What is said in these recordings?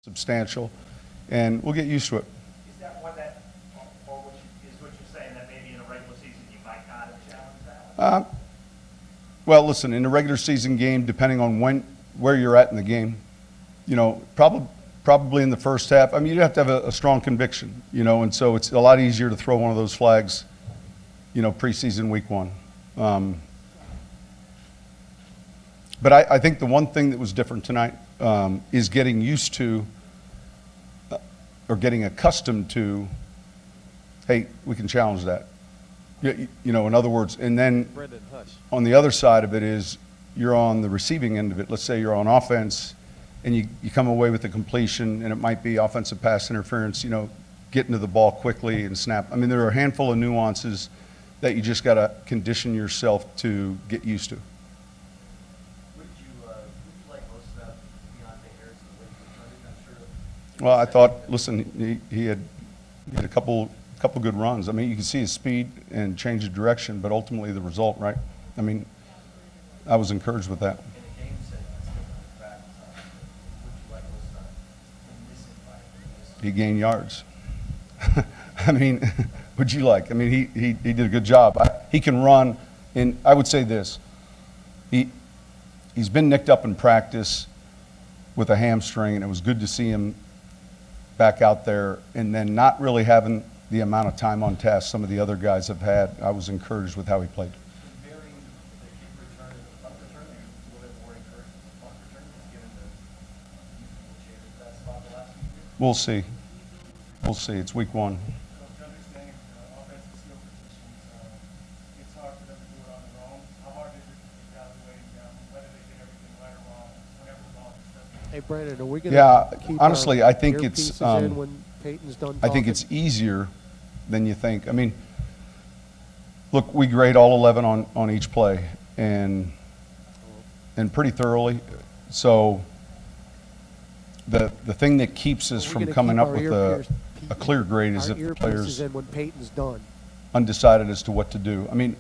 substantial, and we'll get used to it. Is that one that, or is what you're saying, that maybe in a regular season you might not have challenged that one? Well, listen, in a regular season game, depending on where you're at in the game, probably in the first half, I mean, you'd have to have a strong conviction, and so it's a lot easier to throw one of those flags, preseason week one. But I think the one thing that was different tonight is getting used to or getting accustomed to, hey, we can challenge that. In other words, and then on the other side of it is you're on the receiving end of it. Let's say you're on offense and you come away with a completion, and it might be offensive pass interference, getting to the ball quickly and snap. I mean, there are a handful of nuances that you just got to condition yourself to get used to. Would you like most of Deontay Harris the way he was running? I'm sure. Well, I thought, listen, he had a couple good runs. I mean, you can see his speed and change of direction, but ultimately the result, right? I mean, I was encouraged with that. In a game setting, that's different than practice. Would you like most in this environment? He gained yards. I mean, what'd you like? I mean, he did a good job. He can run, and I would say this. He's been nicked up in practice with a hamstring, and it was good to see him back out there, and then not really having the amount of time on task some of the other guys have had. I was encouraged with how he played. Comparing the kick return and the punt return, are you a little bit more encouraged with the punt return, just given the youthful changes to that spot the last few years? We'll see. We'll see. It's week one. Understanding offensive skill positions, it's hard for them to do it on their own. How hard is it to evaluate whether they did everything right or wrong whenever the ball is stepped? Hey, Brandon, are we going to keep honestly, I think it's earpieces in when Peyton's done I think talking? it's easier than you think. I mean, look, we grade all 11 on each play, and pretty thoroughly. So the thing that keeps us from coming up with a clear grade is if the player's in when Peyton's done. undecided as to what to do. I mean,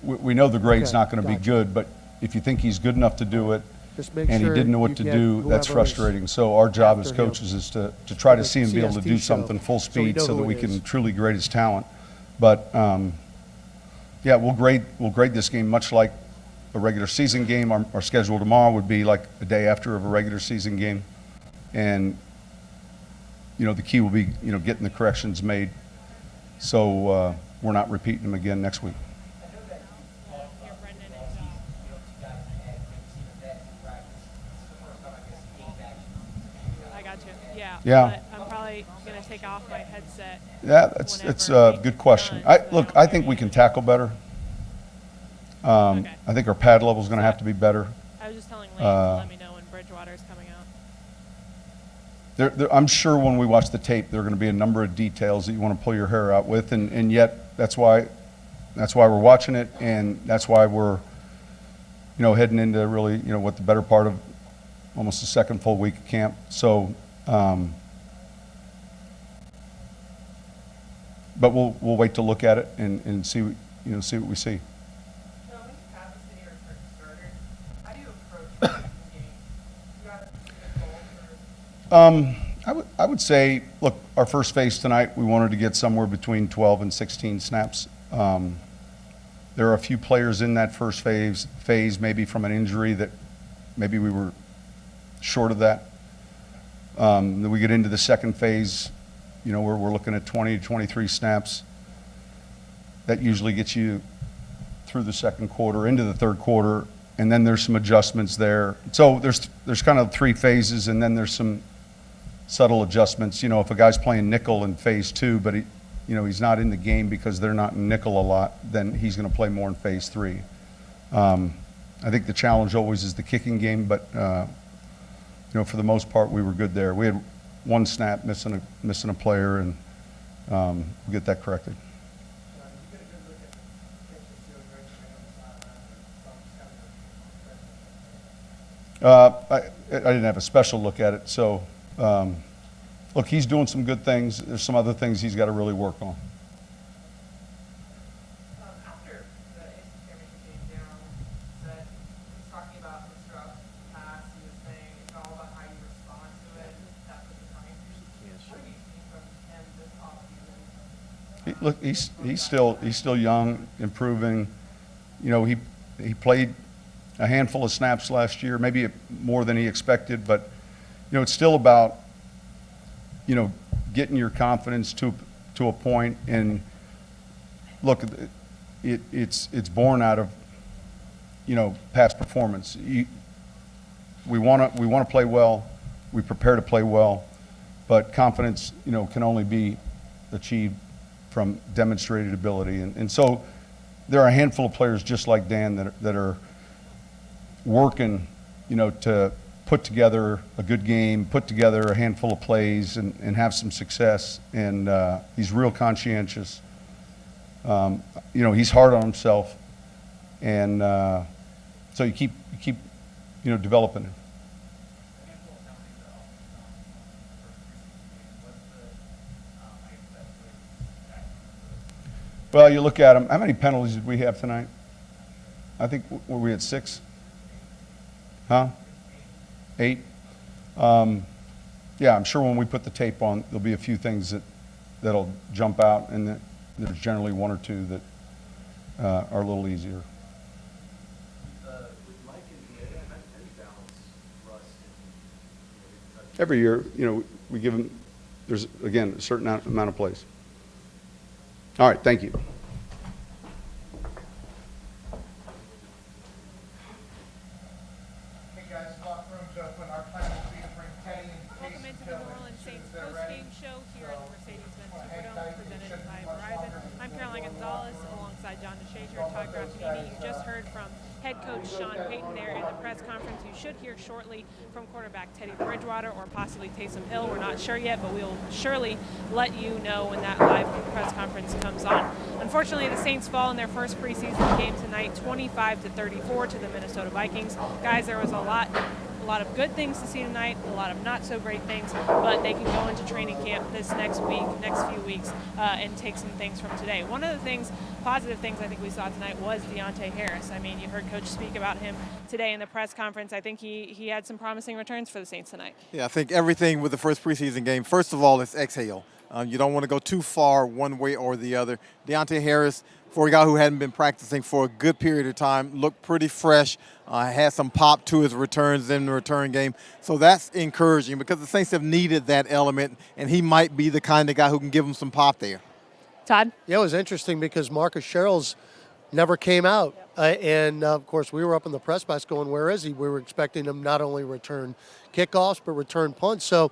we know the grade's Okay, not going to be gotcha. good, but if you think he's good enough to do it, Just make and he sure didn't know you what to get do, that's whoever's frustrating. So our job as after him. coaches is to try to see him be able to CST do show, something full so we speed know so that who we it can is. truly grade his talent. But yeah, we'll grade this game much like a regular season game. Our schedule tomorrow would be like a day after of a regular season game, and the key will be getting the corrections made so we're not repeating them again next week. I know that you talked about all season, you guys had maybe seen a vet in practice. This is the first time I guess you came back. I got you. Yeah. Yeah. But I'm probably gonna take off my headset. Yeah, that's a good question. I think we can tackle better. Okay. I think our pad level is going to have to be better. I was just telling Lane to let me know when Bridgewater is coming out. I'm sure when we watch the tape, there are going to be a number of details that you want to pull your hair out with, and yet that's why we're watching it, and that's why we're heading into really what the better part of almost the second full week of camp. So, but we'll wait to look at it and see what we see. So when you have the senior return starters, how do you approach the game? Do you have a goal for? I would say, look, our first phase tonight, we wanted to get somewhere between 12 and 16 snaps. There are a few players in that first phase, maybe from an injury that maybe we were short of that. Then we get into the second phase, where we're looking at 20 to 23 snaps. That usually gets you through the second quarter, into the third quarter, and then there's some adjustments there. So there's kind of three phases, and then there's some subtle adjustments. If a guy's playing nickel in phase two, but he's not in the game because they're not in nickel a lot, then he's going to play more in phase three. I think the challenge always is the kicking game, but for the most part, we were good there. We had one snap missing a player, and we'll get that corrected. You get a good look at the catch and field rates on the sideline, I didn't have a special look at it, so look, he's doing some good things. There's some other things he's got to really work on. After the AC championship came down, said he was talking about the Stroud pass. He was saying it's all about how you respond to it. That was look, he's still young, improving. You know, he played a handful of snaps last year, maybe more than he expected, but you know, it's still about, you know, getting your confidence to a point. And look, it's born out of, you know, past performance. We want to play well. We prepare to play well, but confidence, you know, can only be achieved from demonstrated ability. And so there are a handful of players just like Dan that are working, you know, to put together a good game, put together a handful of plays, and have some success. And he's real conscientious. You know, he's hard on himself, and so you keep you know, developing him. Well, you look at him. How many penalties did we have tonight? I think were we at 6? Huh? 8? Yeah, I'm sure when we put the tape on, there'll be a few things that'll jump out, and there's generally 1 or 2 that are a little easier. Every year, you know, we give him. There's again a certain amount of plays. All right, thank you. Hey guys, locker room's open. Our plan will be to bring Teddy and Welcome Taysom into the Hill New Orleans Saints as soon as they're ready. post-game show here at the Mercedes-Benz hang Superdome, tight. It presented shouldn't by be much Verizon. longer. I'm Caroline Gonzalez, alongside John DeShazier and Todd Graffinini. You just heard from head coach Sean Payton there in the press conference. You should hear shortly from quarterback Teddy Bridgewater or possibly Taysom Hill. We're not sure yet, but we'll surely let you know when that live press conference comes on. Unfortunately, the Saints fall in their first preseason game tonight, 25-34 to the Minnesota Vikings. Guys, there was a lot of good things to see tonight, a lot of not so great things, but they can go into training camp this next few weeks, and take some things from today. One of the positive things I think we saw tonight was Deontay Harris. I mean, you heard Coach speak about him today in the press conference. I think he had some promising returns for the Saints tonight. Yeah, I think everything with the first preseason game, first of all, it's exhale. You don't want to go too far one way or the other. Deontay Harris, for a guy who hadn't been practicing for a good period of time, looked pretty fresh, had some pop to his returns in the return game. So that's encouraging because the Saints have needed that element, and he might be the kind of guy who can give them some pop there. Todd? Yeah, it was interesting because Marcus Sherrills never came out. And, of course, we were up in the press box going, where is he? We were expecting him not only return kickoffs but return punts. So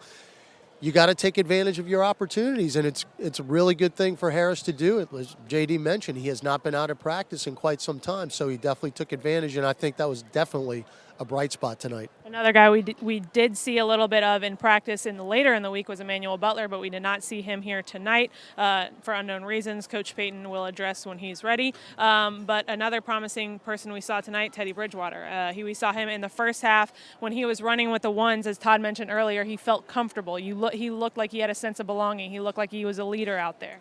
you got to take advantage of your opportunities, and it's a really good thing for Harris to do. It was JD mentioned he has not been out of practice in quite some time, so he definitely took advantage, and I think that was definitely a bright spot tonight. Another guy we did see a little bit of in practice later in the week was Emmanuel Butler, but we did not see him here tonight for unknown reasons. Coach Payton will address when he's ready. But another promising person we saw tonight, Teddy Bridgewater. We saw him in the first half when he was running with the ones, as Todd mentioned earlier. He felt comfortable. He looked like he had a sense of belonging. He looked like he was a leader out there.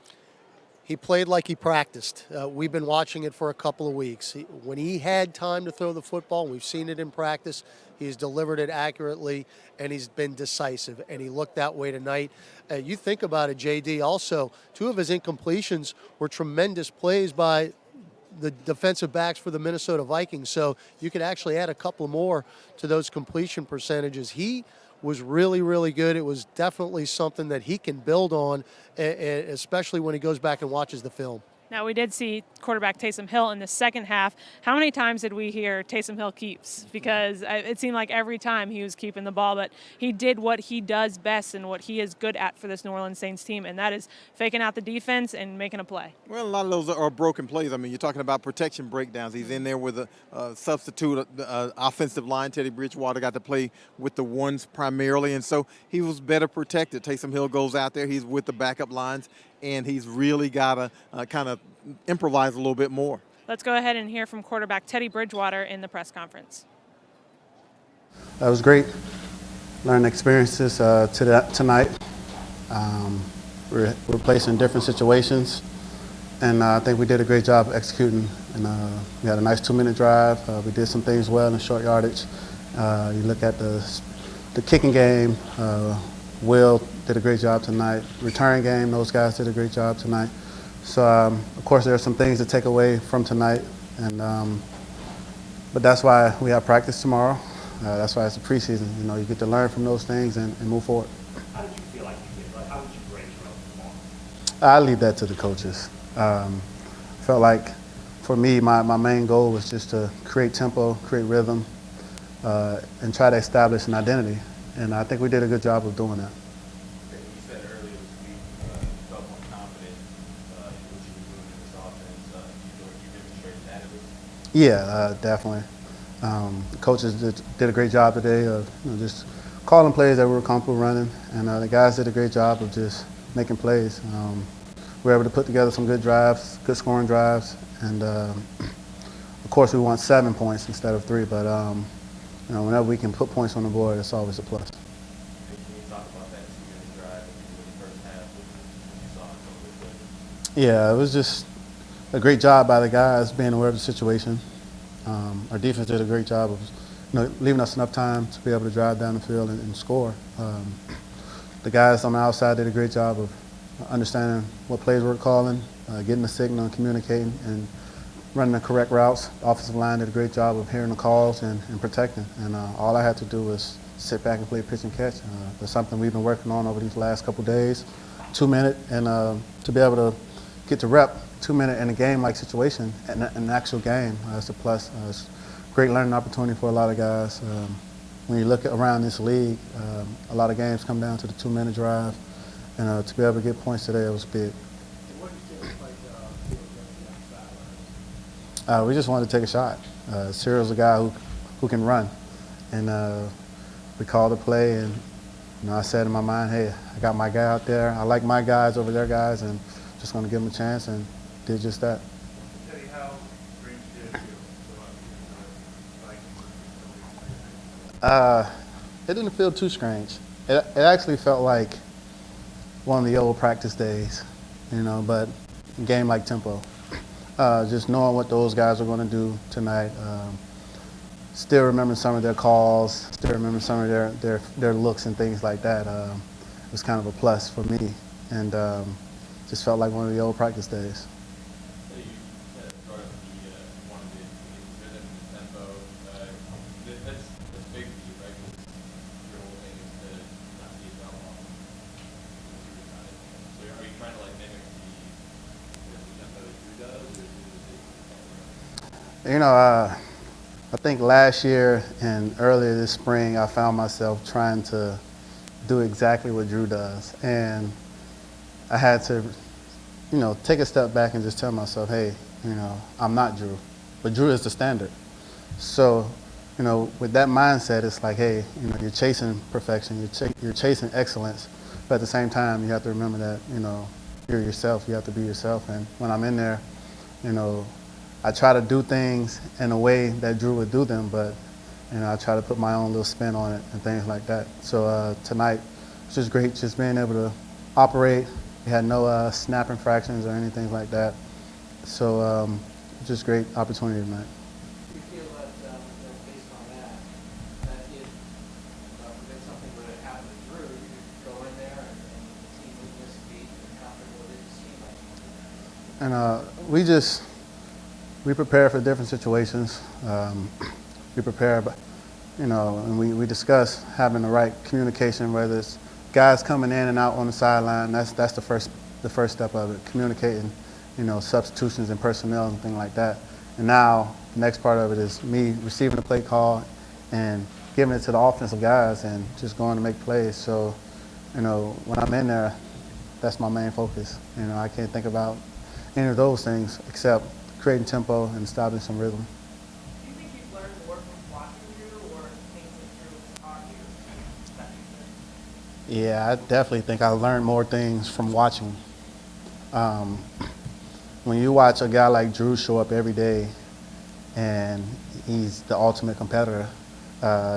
He played like he practiced. We've been watching it for a couple of weeks. When he had time to throw the football, we've seen it in practice, he's delivered it accurately, and he's been decisive, and he looked that way tonight. You think about it, JD, also, 2 of his incompletions were tremendous plays by the defensive backs for the Minnesota Vikings, so you could actually add a couple more to those completion percentages. He was really, really good. It was definitely something that he can build on, especially when he goes back and watches the film. Now, we did see quarterback Taysom Hill in the second half. How many times did we hear Taysom Hill keeps? Because it seemed like every time he was keeping the ball, but he did what he does best and what he is good at for this New Orleans Saints team, and that is faking out the defense and making a play. Well, a lot of those are broken plays. I mean, you're talking about protection breakdowns. He's in there with a substitute offensive line. Teddy Bridgewater got to play with the ones primarily, and so he was better protected. Taysom Hill goes out there. He's with the backup lines, and he's really got to kind of improvise a little bit more. Let's go ahead and hear from quarterback Teddy Bridgewater in the press conference. That was great. Learning experiences tonight. We're placed in different situations, and I think we did a great job executing. And we had a nice 2-minute drive. We did some things well in the short yardage. You look at the kicking game. Will did a great job tonight. Return game, those guys did a great job tonight. So, of course, there are some things to take away from tonight, but that's why we have practice tomorrow. That's why it's a preseason. You know, you get to learn from those things and move forward. How did you feel like you did? Like, how would you grade your performance? I leave that to the coaches. Felt like, for me, my main goal was just to create tempo, create rhythm, and try to establish an identity. And I think we did a good job of doing that. You said earlier this week you felt more confident in what you were doing in this offense. You feel like you demonstrated that at least? Yeah, definitely. The coaches did a great job today of just calling plays that we were comfortable running, and the guys did a great job of just making plays. We were able to put together some good drives, good scoring drives, and of course we won 7 points instead of 3. But whenever we can put points on the board, it's always a plus. Can you talk about that two-minute drive in the first half? What you saw in total? Yeah, it was just a great job by the guys being aware of the situation. Our defense did a great job of leaving us enough time to be able to drive down the field and score. The guys on the outside did a great job of understanding what plays we were calling, getting the signal, and communicating, and running the correct routes. The offensive line did a great job of hearing the calls and protecting. And all I had to do was sit back and play pitch and catch. That's something we've been working on over these last couple of days. 2 minute, and to be able to get to rep 2 minute in a game-like situation, in an actual game, that's a plus. It's a great learning opportunity for a lot of guys. When you look around this league, a lot of games come down to the 2 minute drive, and to be able to get points today, it was big. We just wanted to take a shot. Cyril's a guy who can run, and we called the play, and I said in my mind, hey, I got my guy out there. I like my guys over their guys, and just going to give them a chance, and did just that. Teddy, how strange did it feel? It didn't feel too strange. It actually felt like one of the old practice days, but game-like tempo. Just knowing what those guys are going to do tonight. Still remembering some of their calls, still remembering some of their looks and things like that. It was kind of a plus for me, and just felt like one of the old practice days. You brought up the wanted to get rhythm and tempo. That's big for you, right? Because your whole thing is to not be a dumb off. So are you trying to mimic the tempo that Drew does, or is it I think last year and earlier this spring, I found myself trying to do exactly what Drew does. And I had to, take a step back and just tell myself, hey, I'm not Drew, but Drew is the standard. So, with that mindset, it's like, hey, you're chasing perfection, you're chasing excellence, but at the same time, you have to remember that, you're yourself, you have to be yourself. And when I'm in there, I try to do things in a way that Drew would do them, but I try to put my own little spin on it and things like that. So tonight, it's just great just being able to operate. We had no snap infractions or anything like that. So just great opportunity tonight. Do you feel that, based on that if something were to happen to Drew, you could go in there and the team would miss a beat and how comfortable did it seem like? And we prepare for different situations. We prepare, and we discuss having the right communication, whether it's guys coming in and out on the sideline. That's the first step of it, communicating, substitutions and personnel and things like that. And now the next part of it is me receiving the play call and giving it to the offensive guys and just going to make plays. So, when I'm in there, that's my main focus. I can't think about any of those things except creating tempo and establishing some rhythm. Do you think you've learned more from watching Drew or things that Drew taught you? Yeah, I definitely think I learned more things from watching. When you watch a guy like Drew show up every day and he's the ultimate competitor,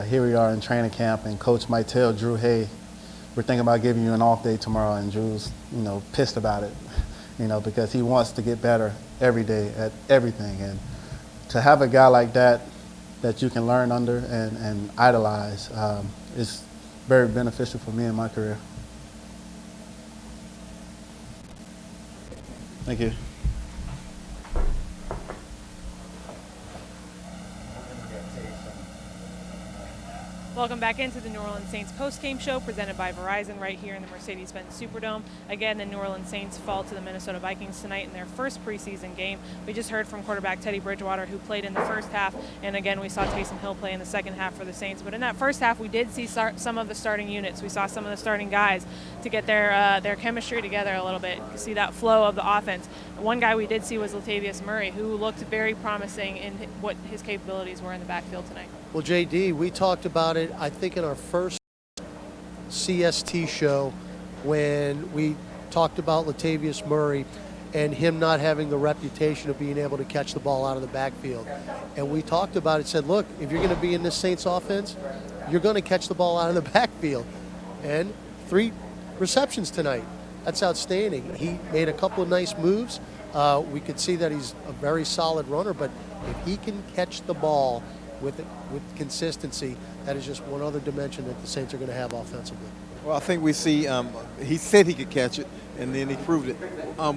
here we are in training camp and coach might tell Drew, hey, we're thinking about giving you an off day tomorrow, and Drew's, pissed about it, because he wants to get better every day at everything. And to have a guy like that you can learn under and idolize is very beneficial for me in my career. Thank you. Welcome back into the New Orleans Saints postgame show presented by Verizon right here in the Mercedes-Benz Superdome. Again, the New Orleans Saints fall to the Minnesota Vikings tonight in their first preseason game. We just heard from quarterback Teddy Bridgewater, who played in the first half, and again, we saw Taysom Hill play in the second half for the Saints. But in that first half, we did see some of the starting units. We saw some of the starting guys to get their chemistry together a little bit, see that flow of the offense. One guy we did see was Latavius Murray, who looked very promising in what his capabilities were in the backfield tonight. Well, JD, we talked about it, I think, in our first CST show when we talked about Latavius Murray and him not having the reputation of being able to catch the ball out of the backfield. And we talked about it, said, look, if you're going to be in this Saints offense, you're going to catch the ball out of the backfield. And 3 receptions tonight. That's outstanding. He made a couple of nice moves. We could see that he's a very solid runner, but if he can catch the ball with consistency, that is just one other dimension that the Saints are going to have offensively. Well, I think we see he said he could catch it, and then he proved it.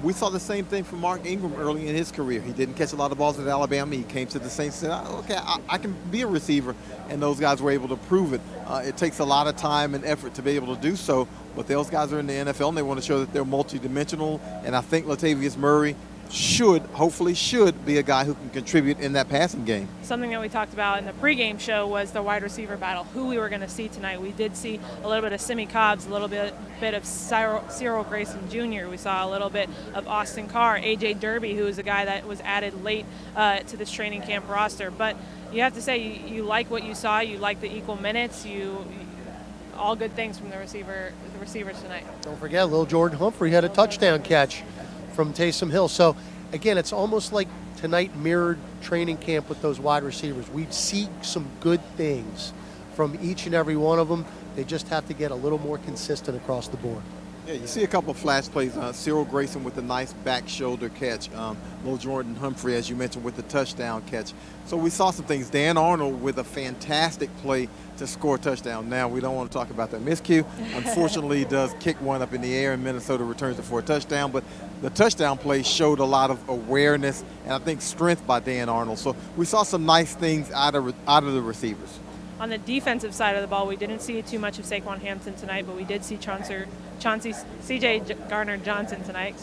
We saw the same thing from Mark Ingram early in his career. He didn't catch a lot of balls at Alabama. He came to the Saints and said, okay, I can be a receiver, and those guys were able to prove it. It takes a lot of time and effort to be able to do so, but those guys are in the NFL, and they want to show that they're multidimensional, and I think Latavius Murray hopefully should be a guy who can contribute in that passing game. Something that we talked about in the pregame show was the wide receiver battle, who we were going to see tonight. We did see a little bit of Simi Cobbs, a little bit of Cyril Grayson Jr. We saw a little bit of Austin Carr, A.J. Derby, who is a guy that was added late to this training camp roster. But you have to say you like what you saw. You like the equal minutes. All good things from the receivers tonight. Don't forget, little Jordan Humphrey had a touchdown catch from Taysom Hill. So, again, it's almost like tonight mirrored training camp with those wide receivers. We see some good things from each and every one of them. They just have to get a little more consistent across the board. Yeah, you see a couple of flash plays. Cyril Grayson with a nice back shoulder catch. Little Jordan Humphrey, as you mentioned, with the touchdown catch. So we saw some things. Dan Arnold with a fantastic play to score a touchdown. Now, we don't want to talk about that miscue. Unfortunately, he does kick one up in the air, and Minnesota returns it for a touchdown. But the touchdown play showed a lot of awareness and I think strength by Dan Arnold. So we saw some nice things out of the receivers. On the defensive side of the ball, we didn't see too much of Saquon Hampton tonight, but we did see C.J. Gardner-Johnson tonight,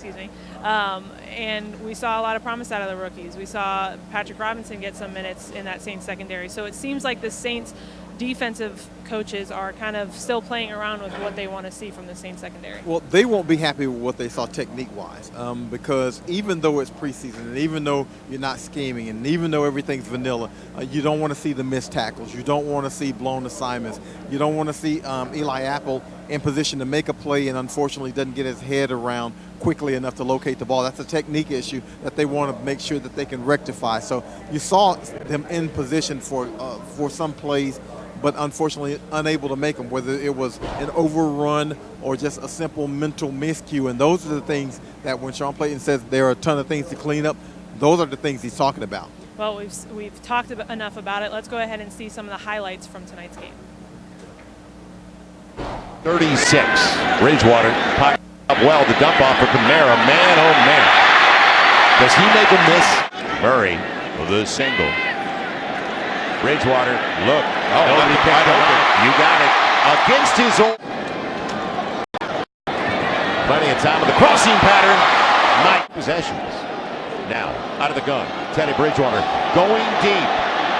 and we saw a lot of promise out of the rookies. We saw Patrick Robinson get some minutes in that Saints secondary. So it seems like the Saints defensive coaches are kind of still playing around with what they want to see from the Saints secondary. Well, they won't be happy with what they saw technique-wise because even though it's preseason and even though you're not scheming and even though everything's vanilla, you don't want to see the missed tackles. You don't want to see blown assignments. You don't want to see Eli Apple in position to make a play and unfortunately doesn't get his head around quickly enough to locate the ball. That's a technique issue that they want to make sure that they can rectify. So you saw them in position for some plays, but unfortunately unable to make them, whether it was an overrun or just a simple mental miscue. And those are the things that when Sean Payton says there are a ton of things to clean up, those are the things he's talking about. Well, we've talked enough about it. Let's go ahead and see some of the highlights from tonight's game. 36. Bridgewater popped up well. The dump off for Kamara. Man, oh man. Does he make a miss? Murray with a single. Bridgewater, look. Oh, nobody picked open. You got it. Against his own. Plenty of time with the crossing pattern. Nice possessions. Now, out of the gun. Teddy Bridgewater going deep.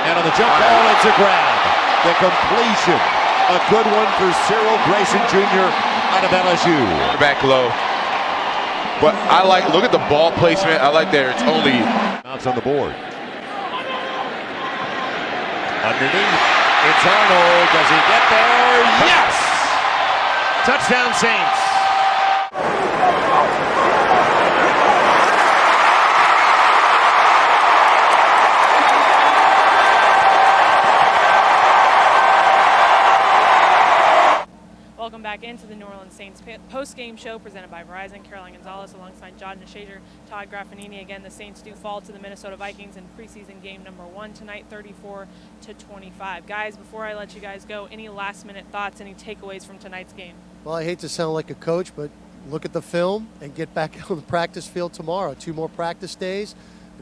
And on the jump ball, it's a grab. The completion. A good one for Cyril Grayson Jr. out of LSU. Back low. But look at the ball placement. I like that it's only bounce on the board. Underneath, it's Arnold. Does he get there? Yes! Touchdown Saints. Welcome back into the New Orleans Saints post-game show presented by Verizon. Caroline Gonzalez alongside John DeShazer, Todd Graffanini. Again, the Saints do fall to the Minnesota Vikings in preseason game number 1 tonight, 34-25. Guys, before I let you guys go, any last-minute thoughts, any takeaways from tonight's game? Well, I hate to sound like a coach, but look at the film and get back on the practice field tomorrow. 2 more practice days,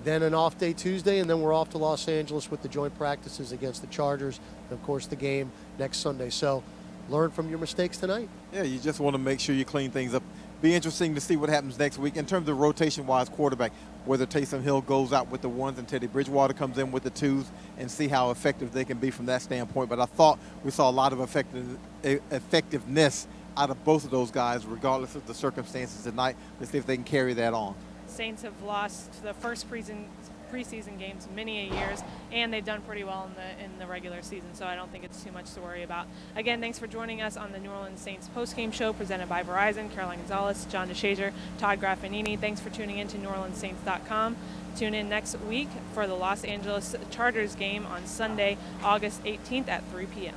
then an off day Tuesday, and then we're off to Los Angeles with the joint practices against the Chargers, and of course the game next Sunday. So learn from your mistakes tonight. Yeah, you just want to make sure you clean things up. Be interesting to see what happens next week in terms of rotation-wise quarterback, whether Taysom Hill goes out with the 1s and Teddy Bridgewater comes in with the 2s, and see how effective they can be from that standpoint. But I thought we saw a lot of effectiveness out of both of those guys, regardless of the circumstances tonight. Let's see if they can carry that on. Saints have lost the first preseason games many a years, and they've done pretty well in the regular season, so I don't think it's too much to worry about. Again, thanks for joining us on the New Orleans Saints postgame show presented by Verizon. Caroline Gonzalez, John DeShazier, Todd Graffinini. Thanks for tuning in to NewOrleansSaints.com. Tune in next week for the Los Angeles Chargers game on Sunday, August 18th at 3 p.m.